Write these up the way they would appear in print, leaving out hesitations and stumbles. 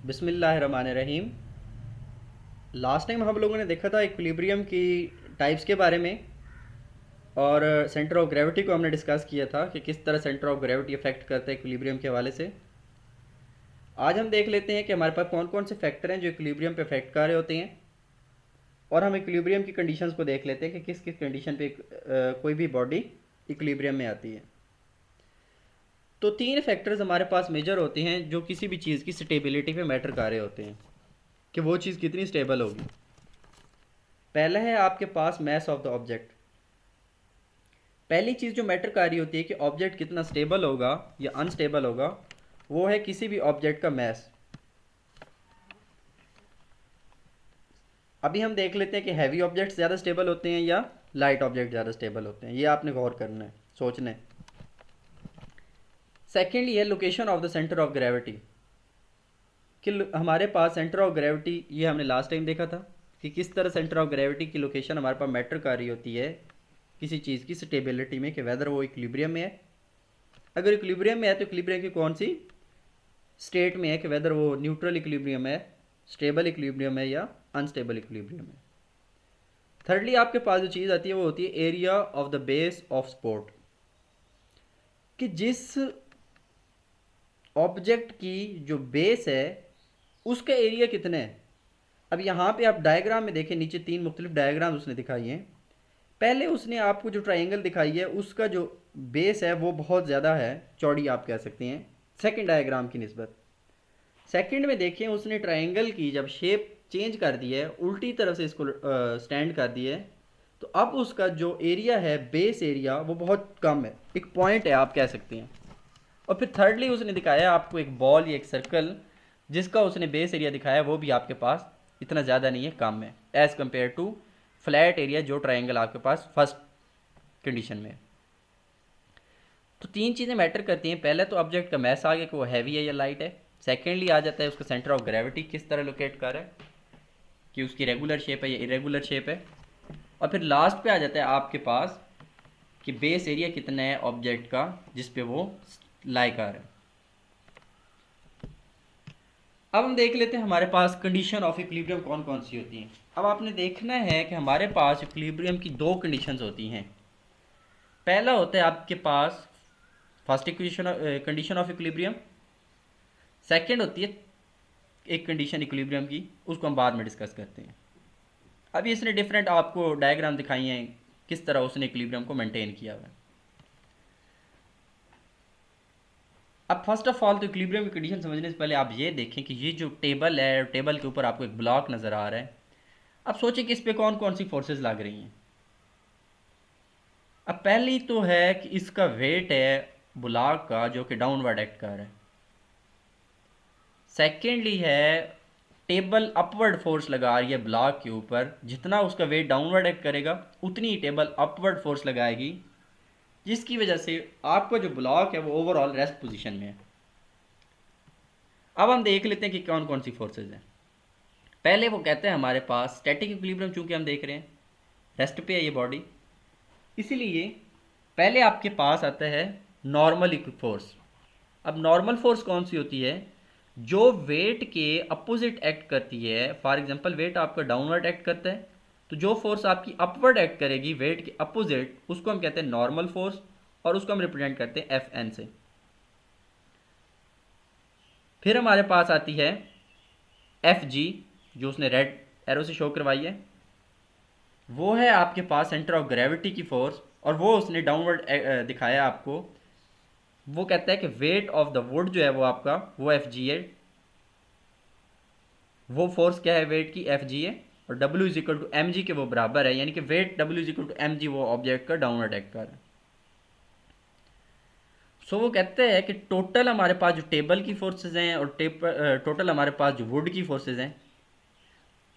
बिस्मिल्लाहिर्रहमानिर्रहीम। Last time हम लोगों ने देखा था इक्विलिब्रियम की टाइप्स के बारे में, और सेंटर ऑफ ग्रेविटी को हमने डिस्कस किया था कि किस तरह सेंटर ऑफ ग्रेविटी अफेक्ट करता है इक्विलिब्रियम के हवाले से। आज हम देख लेते हैं कि हमारे पास कौन कौन से फैक्टर हैं जो इक्विलिब्रियम पे अफेक्ट कर रहे होते हैं, और हम इक्विलिब्रियम की कंडीशंस को देख लेते हैं कि किस किस कंडीशन पे कोई भी बॉडी इक्विलिब्रियम में आती है। तो तीन फैक्टर्स हमारे पास मेजर होते हैं जो किसी भी चीज़ की स्टेबिलिटी पे मैटर कर रहे होते हैं कि वो चीज़ कितनी स्टेबल होगी। पहला है आपके पास मैस ऑफ द ऑब्जेक्ट। पहली चीज़ जो मैटर कर रही होती है कि ऑब्जेक्ट कितना स्टेबल होगा या अनस्टेबल होगा, वो है किसी भी ऑब्जेक्ट का मैस। अभी हम देख लेते हैं कि हैवी ऑब्जेक्ट ज़्यादा स्टेबल होते हैं या लाइट ऑब्जेक्ट ज़्यादा स्टेबल होते हैं, ये आपने गौर करना है, सोचना है। सेकेंडली है location of the centre of gravity, कि हमारे पास सेंटर ऑफ ग्रेविटी, ये हमने लास्ट टाइम देखा था कि किस तरह सेंटर ऑफ ग्रेविटी की लोकेशन हमारे पास मैटर कर रही होती है किसी चीज़ की स्टेबिलिटी में, कि वेदर वो इक्विलिब्रियम में है। अगर इक्विलिब्रियम में है तो इक्विलिब्रियम की कौन सी स्टेट में है, कि वेदर वो न्यूट्रल इक्विलिब्रियम है, स्टेबल इक्विलिब्रियम है या अनस्टेबल इक्विलिब्रियम है। थर्डली आपके पास जो चीज़ आती है वो होती है area of the base of support, कि जिस ऑब्जेक्ट की जो बेस है उसका एरिया कितना है। अब यहाँ पे आप डायग्राम में देखें, नीचे तीन मुख्तलिफ डायग्राम उसने दिखाई हैं। पहले उसने आपको जो ट्राइंगल दिखाई है उसका जो बेस है वो बहुत ज़्यादा है, चौड़ी आप कह सकते हैं सेकंड डायग्राम की निस्बत। सेकंड में देखें उसने ट्राइंगल की जब शेप चेंज कर दी है, उल्टी तरफ से इसको स्टैंड कर दी है, तो अब उसका जो एरिया है बेस एरिया वो बहुत कम है, एक पॉइंट है आप कह सकते हैं। और फिर थर्डली उसने दिखाया आपको एक बॉल या एक सर्कल, जिसका उसने बेस एरिया दिखाया वो भी आपके पास इतना ज़्यादा नहीं है, कम है as compare to flat area जो ट्राइंगल आपके पास फर्स्ट कंडीशन में है। तो तीन चीज़ें मैटर करती हैं। पहले तो ऑब्जेक्ट का मैस आ गया कि वो हैवी है या लाइट है। सेकेंडली आ जाता है उसका सेंटर ऑफ ग्रेविटी किस तरह लोकेट कर रहा है, कि उसकी रेगुलर शेप है या इरेगुलर शेप है। और फिर लास्ट पे आ जाता है आपके पास कि बेस एरिया कितना है ऑब्जेक्ट का जिस पे वो लाई कर रहा है। अब हम देख लेते हैं हमारे पास कंडीशन ऑफ इक्विलिब्रियम कौन कौन सी होती हैं। अब आपने देखना है कि हमारे पास इक्विलिब्रियम की दो कंडीशंस होती हैं। पहला होता है आपके पास first equation condition of equilibrium. Second होती है एक कंडीशन इक्विलिब्रियम की, उसको हम बाद में डिस्कस करते हैं। अभी इसने डिफरेंट आपको डायग्राम दिखाई हैं किस तरह उसने इक्विलिब्रियम को मेंटेन किया हुआ है। अब फर्स्ट ऑफ ऑल तो इक्विलिब्रियम की कंडीशन समझने से पहले आप ये देखें कि ये जो टेबल है, टेबल के ऊपर आपको एक ब्लॉक नज़र आ रहा है। अब सोचिए कि इस पे कौन कौन सी फोर्सेस लग रही हैं। अब पहली तो है कि इसका वेट है ब्लॉक का जो कि डाउनवर्ड एक्ट कर रहा है। सेकेंडली है टेबल अपवर्ड फोर्स लगा रही है ब्लॉक के ऊपर, जितना उसका वेट डाउनवर्ड एक्ट करेगा उतनी ही टेबल अपवर्ड फोर्स लगाएगी, जिसकी वजह से आपका जो ब्लॉक है वो ओवरऑल रेस्ट पोजीशन में है। अब हम देख लेते हैं कि कौन कौन सी फोर्सेज हैं। पहले वो कहते हैं हमारे पास स्टैटिक इक्विलिब्रियम, चूंकि हम देख रहे हैं रेस्ट पे है ये बॉडी, इसीलिए पहले आपके पास आता है नॉर्मल फोर्स। अब नॉर्मल फोर्स कौन सी होती है, जो वेट के अपोजिट एक्ट करती है। फॉर एग्जांपल वेट आपका डाउनवर्ड एक्ट करता है, तो जो फोर्स आपकी अपवर्ड एक्ट करेगी वेट के अपोजिट, उसको हम कहते हैं नॉर्मल फोर्स, और उसको हम रिप्रेजेंट करते हैं एफ एन से। फिर हमारे पास आती है एफ जी, जो उसने रेड एरो से शो करवाई है, वो है आपके पास सेंटर ऑफ ग्रेविटी की फोर्स, और वो उसने डाउनवर्ड दिखाया आपको। वो कहता है कि वेट ऑफ द वुड जो है वो आपका वो एफ जी है। वो फोर्स क्या है वेट की, एफ जी है, और W is equal to M G के वो बराबर है, यानी कि weight W is equal to M G वो ऑब्जेक्ट का डाउनवर्ड एक्ट कर है। सो वो कहते हैं कि टोटल हमारे पास जो टेबल की फोर्सेज हैं और टोटल हमारे पास जो वुड की फोर्सेज हैं।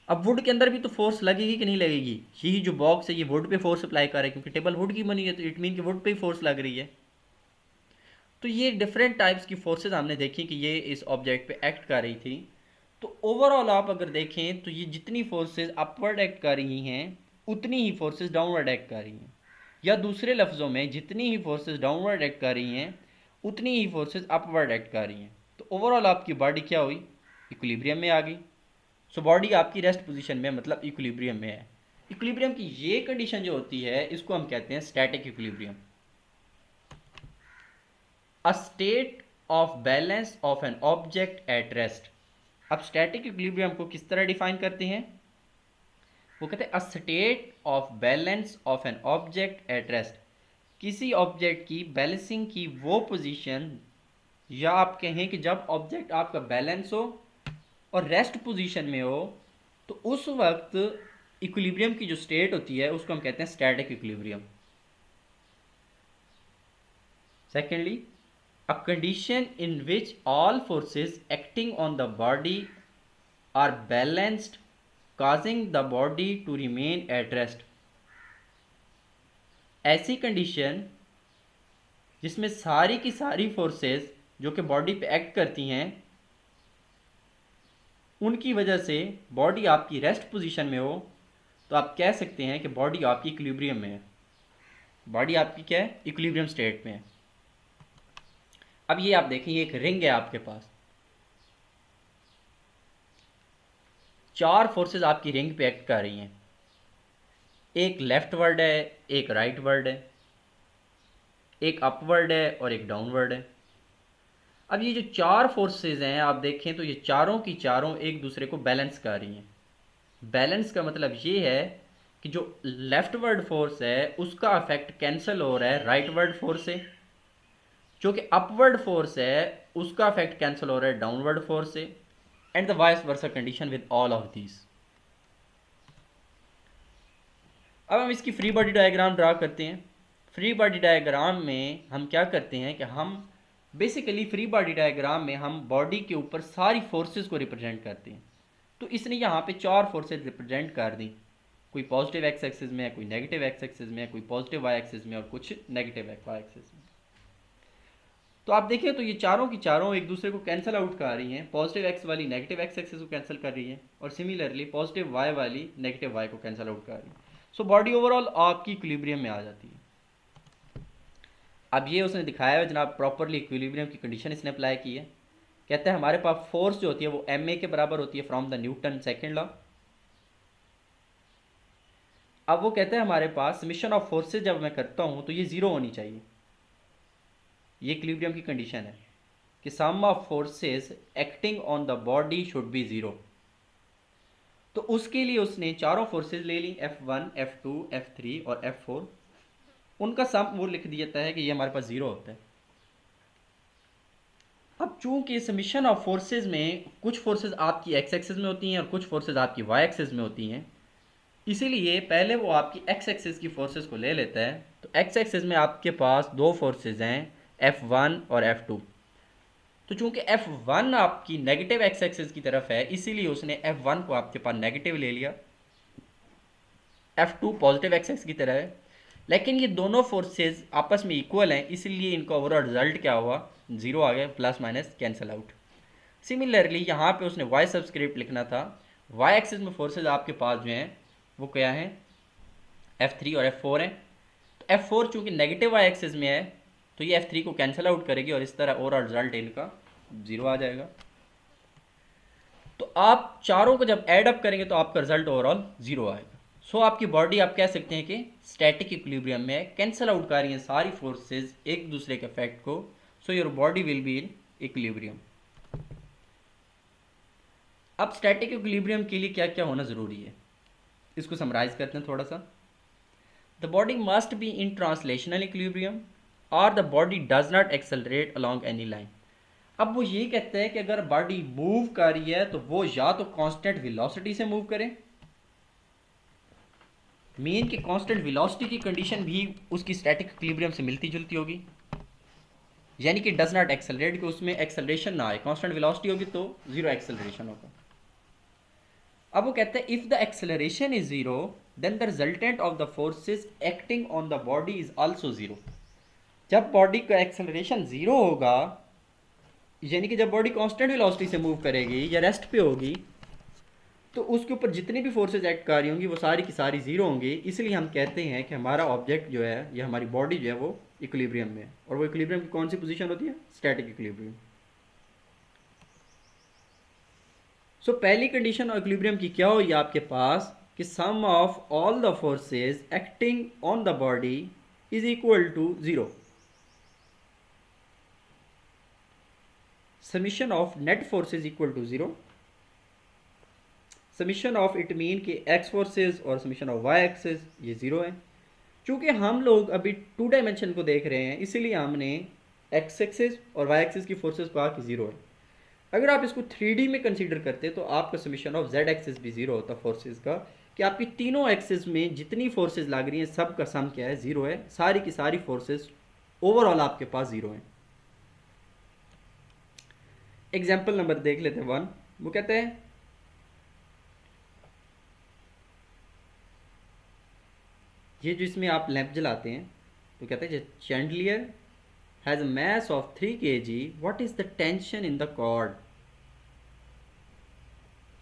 अब वुड के अंदर भी तो फोर्स लगेगी कि नहीं लगेगी, यही जो बॉक्स है ये वुड पे फोर्स अप्लाई कर रहा है, क्योंकि टेबल वुड की बनी है तो इट मीन कि वुड पे ही फोर्स लग रही है। तो ये डिफरेंट टाइप्स की फोर्सेज हमने देखी कि ये इस ऑब्जेक्ट पे एक्ट कर रही थी। तो ओवरऑल आप अगर देखें तो ये जितनी फोर्सेज अपवर्ड एक्ट कर रही हैं उतनी ही फोर्सेज डाउनवर्ड एक्ट कर रही हैं, या दूसरे लफ्ज़ों में जितनी ही फोर्सेज डाउनवर्ड एक्ट कर रही हैं उतनी ही फोर्सेज अपवर्ड एक्ट कर रही हैं। तो ओवरऑल आपकी बॉडी क्या हुई, इक्विलिब्रियम में आ गई। सो बॉडी आपकी रेस्ट पोजीशन में, मतलब इक्विलिब्रियम में है। इक्विलिब्रियम की ये कंडीशन जो होती है इसको हम कहते हैं static equilibrium, a state of balance of an object at rest. अब स्टैटिक इक्विलिब्रियम को किस तरह डिफाइन करते हैं? वो कहते हैं a state of balance of an object at rest, किसी ऑब्जेक्ट की बैलेंसिंग की वो पोजीशन, या आप कहें कि जब ऑब्जेक्ट आपका बैलेंस हो और रेस्ट पोजीशन में हो, तो उस वक्त इक्विलिब्रियम की जो स्टेट होती है उसको हम कहते हैं static equilibrium. Secondly, a condition in which all forces acting on the body are balanced causing the body to remain at rest। ऐसी कंडीशन जिसमें सारी की सारी फोर्सेस जो कि बॉडी पे एक्ट करती हैं, उनकी वजह से बॉडी आपकी रेस्ट पोजीशन में हो, तो आप कह सकते हैं कि बॉडी आपकी इक्विलिब्रियम में है। बॉडी आपकी क्या है? इक्विलिब्रियम स्टेट में है। अब ये आप देखें, ये एक रिंग है आपके पास, चार फोर्सेस आपकी रिंग पे एक्ट कर रही हैं। एक लेफ्ट वर्ड है, एक राइट वर्ड है, एक अपवर्ड है और एक डाउनवर्ड है। अब ये जो चार फोर्सेस हैं आप देखें तो ये चारों की चारों एक दूसरे को बैलेंस कर रही हैं। बैलेंस का मतलब ये है कि जो लेफ्ट वर्ड फोर्स है उसका अफेक्ट कैंसिल हो रहा है राइट वर्ड फोर्स से, जो कि अपवर्ड फोर्स है उसका अफेक्ट कैंसिल हो रहा है डाउनवर्ड फोर्स से, and the vice versa condition with all of these. अब हम इसकी फ्री बॉडी डायग्राम ड्रा करते हैं। फ्री बॉडी डायग्राम में हम क्या करते हैं कि हम बेसिकली फ्री बॉडी डायग्राम में हम बॉडी के ऊपर सारी फोर्सेस को रिप्रेजेंट करते हैं। तो इसने यहाँ पे चार फोर्सेस रिप्रेजेंट कर दी, कोई पॉजिटिव एक्स एक्सिस में है, कोई नेगेटिव एक्स एक्सिस में है, कोई पॉजिटिव वाई एक्सिस में और कुछ नेगेटिव वाई एक्सिस में। तो आप देखें तो ये चारों की चारों एक दूसरे को कैंसिल आउट कर रही हैं। पॉजिटिव एक्स वाली नेगेटिव एक्स एक्सिस को कैंसिल कर रही है और सिमिलरली पॉजिटिव वाई वाली नेगेटिव वाई को कैंसिल आउट कर रही है। सो बॉडी ओवरऑल आपकी इक्विलिब्रियम में आ जाती है। अब ये उसने दिखाया है जनाब, प्रॉपरली इक्विलिब्रियम की कंडीशन इसने अप्लाई की है। कहते हैं हमारे पास फोर्स जो होती है वो एम ए के बराबर होती है from the Newton second law. अब वो कहते हैं हमारे पास समिशन ऑफ फोर्सेज जब मैं करता हूँ तो ये ज़ीरो होनी चाहिए। ये इक्विलिब्रियम की कंडीशन है कि sum of forces acting on the body should be zero. तो उसके लिए उसने चारों फोर्सेज ले ली, F1, F2, F3 और F4। उनका सम वो लिख दिया जाता है कि ये हमारे पास ज़ीरो होता है। अब चूंकि समिशन ऑफ फोर्सेज में कुछ फोर्सेज आपकी एक्स एक्सिस में होती हैं और कुछ फोर्सेज आपकी वाई एक्सिस में होती हैं, इसीलिए पहले वो आपकी एक्स एक्सिस की फोर्सेज को ले लेता है। तो एक्स एक्सिस में आपके पास दो फोर्सेज हैं, F1 और F2। तो चूंकि F1 आपकी नेगेटिव एक्स एक्सिस की तरफ है, इसीलिए उसने F1 को आपके पास नेगेटिव ले लिया, F2 पॉजिटिव एक्स एक्सिस की तरह है। लेकिन ये दोनों फोर्सेज आपस में इक्वल हैं, इसीलिए इनका ओवरऑल रिजल्ट क्या हुआ? ज़ीरो आ गया, plus minus cancel out. Similarly यहाँ पे उसने वाई सब्सक्रिप्ट लिखना था। वाई एक्सिस में फोर्सेज आपके पास जो हैं वो क्या हैं? F3 और F4 हैं। तो F4 चूँकि नेगेटिव वाई एक्सिस में है तो ये F3 को कैंसिल आउट करेगी और इस तरह ओवरऑल रिजल्ट इनका ज़ीरो आ जाएगा। तो आप चारों को जब ऐड अप करेंगे तो आपका रिजल्ट ओवरऑल ज़ीरो आएगा। सो आपकी बॉडी आप कह सकते हैं कि स्टैटिक इक्विलिब्रियम में कैंसिल आउट कर रही हैं सारी फोर्सेज एक दूसरे के इफेक्ट को। So your body will be in equilibrium. अब स्टैटिक इक्विलिब्रियम के लिए क्या क्या होना ज़रूरी है, इसको समराइज करते हैं थोड़ा सा। The body must be in translational equilibrium और the body does not accelerate along any line. अब वो ये कहते हैं कि अगर बॉडी मूव कर रही है तो वो या तो कांस्टेंट वेलोसिटी से मूव करे, मेन की कांस्टेंट वेलोसिटी की कंडीशन भी उसकी स्टैटिक इक्विलिब्रियम से मिलती जुलती होगी, यानी कि डज नॉट एक्सेलरेट, कि उसमें एक्सेलरेशन ना आए। कांस्टेंट वेलोसिटी होगी तो जीरो एक्सेलरेशन होगा। अब वो कहते हैं if the acceleration is zero then the resultant of the forces acting on the body is also zero. जब बॉडी का एक्सेलरेशन जीरो होगा, यानी कि जब बॉडी कांस्टेंट वेलोसिटी से मूव करेगी या रेस्ट पे होगी, तो उसके ऊपर जितनी भी फोर्सेज एक्ट कर रही होंगी वो सारी की सारी जीरो होंगी। इसलिए हम कहते हैं कि हमारा ऑब्जेक्ट जो है या हमारी बॉडी जो है वो इक्विलिब्रियम में है। और वो इक्विलिब्रियम की कौन सी पोजीशन होती है? Static equilibrium. सो पहली कंडीशन इक्विलिब्रियम की क्या हुई आपके पास कि sum of all the forces acting on the body is equal to zero. Summation of net forces equal to zero. Summation of it mean कि एक्स फोर्सेस और समीशन ऑफ वाई एक्सेस ये zero है। चूँकि हम लोग अभी to dimension को देख रहे हैं इसीलिए हमने एक्स एक्सिस और वाई एक्सिस की फोर्सेस कहा कि ज़ीरो है। अगर आप इसको 3D में कंसीडर करते तो आपका समीशन ऑफ जेड एक्सिस भी ज़ीरो होता फोर्सेस का, कि आपकी तीनों एक्सिस में जितनी फोर्सेस लग रही हैं सब का सम क्या है, ज़ीरो है। सारी की सारी फोर्सेस ओवरऑल आपके पास ज़ीरो हैं। एग्जाम्पल नंबर देख लेते हैं 1। वो कहते हैं ये जो इसमें आप लैंप जलाते हैं तो कहते हैं चैंडलियर has a mass of 3 kg, what is the tension in the cord?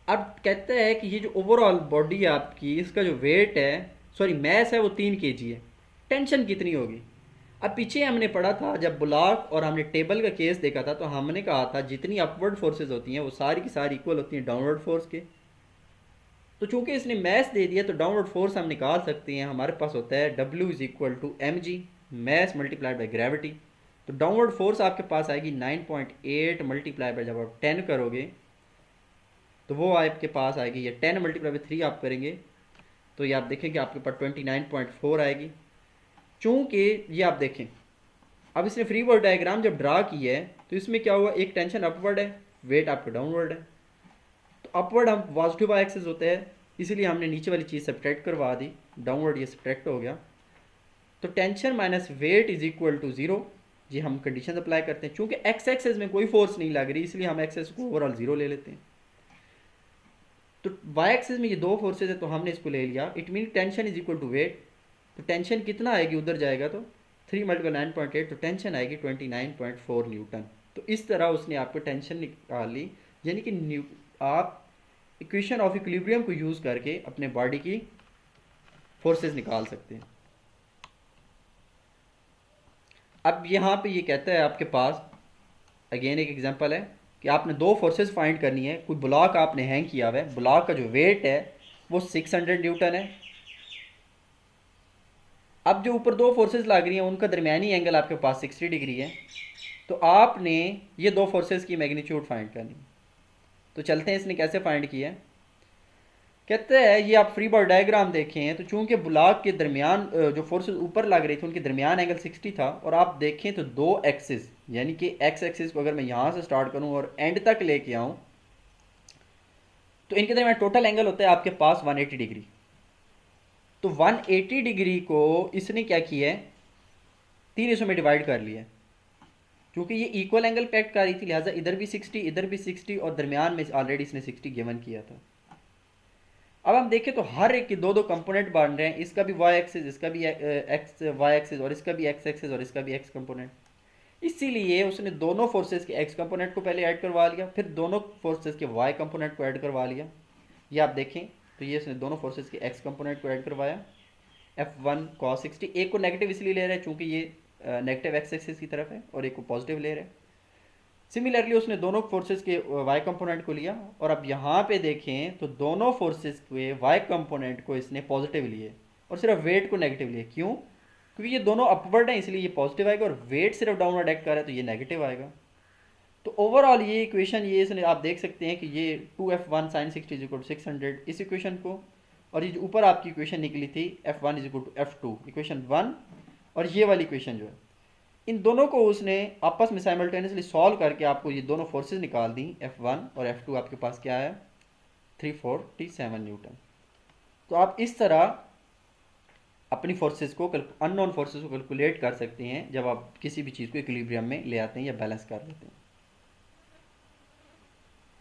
अब कहते हैं कि ये जो ओवरऑल बॉडी है आपकी इसका जो वेट है, सॉरी मैस है, वो 3 kg है। टेंशन कितनी होगी? अब पीछे हमने पढ़ा था जब ब्लॉक और हमने टेबल का केस देखा था तो हमने कहा था जितनी अपवर्ड फोर्सेज होती हैं वो सारी की सारी इक्वल होती हैं डाउनवर्ड फोर्स के। तो चूंकि इसने मैस दे दिया तो डाउनवर्ड फोर्स हम निकाल सकते हैं। हमारे पास होता है W is equal to mg, mass multiplied by gravity. तो डाउनवर्ड फोर्स आपके पास आएगी 9.8 मल्टीप्लाई बाई, जब आप 10 करोगे तो वो आपके पास आएगी, ये 10 मल्टीप्लाई बाई 3 आप करेंगे तो ये आप देखेंगे आपके पास 29.4 आएगी। चूँकि ये आप देखें अब इसने फ्री बॉडी डायग्राम जब ड्रा की है तो इसमें क्या हुआ, एक टेंशन अपवर्ड है, वेट आपका डाउनवर्ड है। तो अपवर्ड हम पॉजिटिव एक्सेस होते हैं इसीलिए हमने नीचे वाली चीज़ सब्ट्रैक्ट करवा दी, डाउनवर्ड ये सब्ट्रैक्ट हो गया। तो tension minus weight is equal to zero. जी हम कंडीशन अप्लाई करते हैं, चूंकि एक्स एक्सेस में कोई फोर्स नहीं लग रही इसलिए हम एक्सेस को ओवरऑल ज़ीरो ले लेते हैं। तो वाई एक्सेस में ये दो फोर्सेज है तो हमने इसको ले लिया, it mean tension is equal to weight. तो टेंशन कितना आएगी उधर जाएगा तो 3 मल्टीपल 9.8, तो टेंशन आएगी 29.4 न्यूटन। तो इस तरह उसने आपको टेंशन निकाल ली, यानी कि आप इक्वेशन ऑफ इक्विलिब्रियम को यूज़ करके अपने बॉडी की फोर्सेस निकाल सकते हैं। अब यहाँ पे ये कहता है आपके पास अगेन एक एग्जांपल है कि आपने दो फोर्सेस फाइंड करनी है। कोई ब्लॉक आपने हैंग किया हुआ है, ब्लॉक का जो वेट है वो 600 न्यूटन है। अब जो ऊपर दो फोर्सेस लग रही हैं उनका दरमियानी एंगल आपके पास 60 डिग्री है। तो आपने ये दो फोर्सेस की मैग्नीट्यूड फाइंड करनी। तो चलते हैं इसने कैसे फाइंड किया है। कहते हैं ये आप फ्री बॉडी डायग्राम देखें तो चूंकि ब्लॉक के दरमियान जो फोर्सेस ऊपर लग रही थी उनके दरमियान एंगल 60 था, और आप देखें तो दो एक्सिस यानी कि एक्स एक्सिस को अगर मैं यहाँ से स्टार्ट करूँ और एंड तक लेके आऊँ तो इनके दरमियान टोटल एंगल होता है आपके पास 180 डिग्री। तो 180 डिग्री को इसने क्या किया है, तीन हिस्सों में डिवाइड कर लिया। क्योंकि ये इक्वल एंगल पे एक्ट कर रही थी लिहाजा इधर भी 60 इधर भी 60 और दरमियान में ऑलरेडी इसने 60 गिवन किया था। अब हम देखें तो हर एक के दो दो कंपोनेंट बन रहे हैं, इसका भी वाई एक्सिस, इसका भी एक्स वाई एक्सिस, और इसका भी एक्स एक्सिस और इसका भी एक्स कंपोनेंट। इसीलिए उसने दोनों फोर्सेस के एक्स कंपोनेंट को पहले ऐड करवा लिया, फिर दोनों फोर्सेस के वाई कंपोनेंट को ऐड करवा लिया। ये आप देखें तो ये उसने दोनों फोर्सेस के एक्स कंपोनेंट को ऐड करवाया। F1 cos 60, एक को नेगेटिव इसलिए ले रहे हैं चूंकि ये नेगेटिव एक्स एक्सिस की तरफ है और एक को पॉजिटिव ले रहे हैं। सिमिलरली उसने दोनों फोर्सेस के वाई कंपोनेंट को लिया, और अब यहाँ पे देखें तो दोनों फोर्सेस के वाई कंपोनेंट को इसने पॉजिटिव लिए और सिर्फ वेट को नेगेटिव लिए। क्यों? क्योंकि ये दोनों अपवर्ड हैं इसलिए ये पॉजिटिव आएगा, और वेट सिर्फ डाउनवर्ड एक्ट कर रहा है तो ये नेगेटिव आएगा। तो ओवरऑल ये इक्वेशन ये इसने आप देख सकते हैं कि ये 2F1 sin 60 is equal to 600 इस इक्वेशन को, और ये जो ऊपर आपकी इक्वेशन निकली थी F1 is equal to F2 equation 1, और ये वाली इक्वेशन जो है इन दोनों को उसने आपस में साइमल्टेनियसली सॉल्व करके आपको ये दोनों फोर्सेस निकाल दी। F1 और F2 आपके पास क्या है, 347 न्यूटन। तो आप इस तरह अपनी फोर्सेस को अननोन फोर्सेस को कैलकुलेट कर सकते हैं जब आप किसी भी चीज़ को इक्विलिब्रियम में ले आते हैं या बैलेंस कर लेते हैं।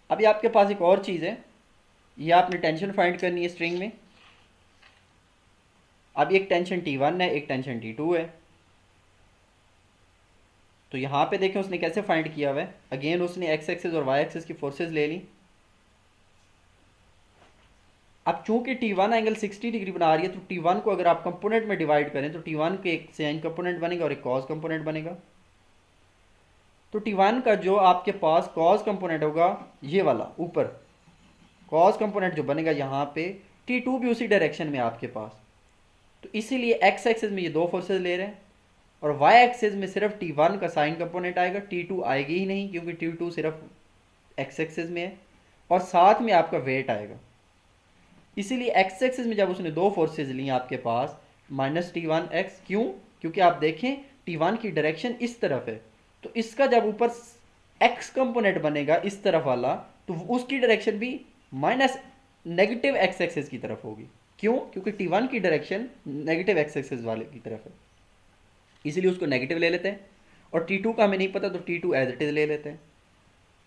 अभी आपके पास एक और चीज़ है, ये आपने टेंशन फाइंड करनी है स्ट्रिंग में। अब एक टेंशन T1 है, एक टेंशन T2 है। तो यहाँ पे देखें उसने कैसे फाइंड किया हुआ है। अगेन उसने एक्स एक्सिस और वाई एक्सिस की फोर्सेस ले ली। अब चूंकि T1 एंगल 60 डिग्री बना रही है तो T1 को अगर आप कंपोनेंट में डिवाइड करें तो T1 के एक साइन कंपोनेंट बनेगा और एक कॉस कंपोनेंट बनेगा। तो T1 का जो आपके पास कॉस कंपोनेंट होगा ये वाला ऊपर, कॉस कंपोनेंट जो बनेगा यहाँ पे, T2 भी उसी डायरेक्शन में आपके पास, तो इसीलिए एक्स एक्सिस में ये दो फोर्सेज ले रहे हैं, और वाई एक्सिस में सिर्फ T1 का साइन कंपोनेंट आएगा, T2 आएगी ही नहीं क्योंकि T2 सिर्फ एक्स एक्सिस में है, और साथ में आपका वेट आएगा। इसीलिए एक्स एक्सिस में जब उसने दो फोर्सेज ली आपके पास -T1x, क्यों? क्योंकि आप देखें T1 की डायरेक्शन इस तरफ है, तो इसका जब ऊपर एक्स कंपोनेंट बनेगा इस तरफ वाला, तो उसकी डायरेक्शन भी माइनस नेगेटिव एक्स एक्सिस की तरफ होगी। क्यों? क्योंकि T1 की डायरेक्शन नेगेटिव एक्स एक्सिस वाले की तरफ है, इसीलिए उसको नेगेटिव ले लेते हैं। और T2 का हमें नहीं पता तो T2 एज इट इज ले लेते हैं।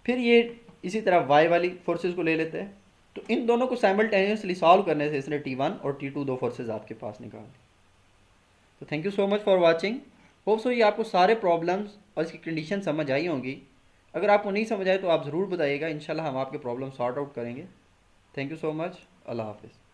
फिर ये इसी तरह वाई वाली फोर्सेज को ले लेते हैं। तो इन दोनों को साइमल्टेनियसली सॉल्व करने से इसने T1 और T2 दो फोर्सेज आपके पास निकाल दी। तो thank you so much for watching. Hope so ये आपको सारे प्रॉब्लम्स और इसकी कंडीशन समझ आई होंगी। अगर आपको नहीं समझ आए तो आप ज़रूर बताइएगा, इंशाल्लाह हम आपके प्रॉब्लम सॉर्ट आउट करेंगे। Thank you so much. Allah हाफिज़।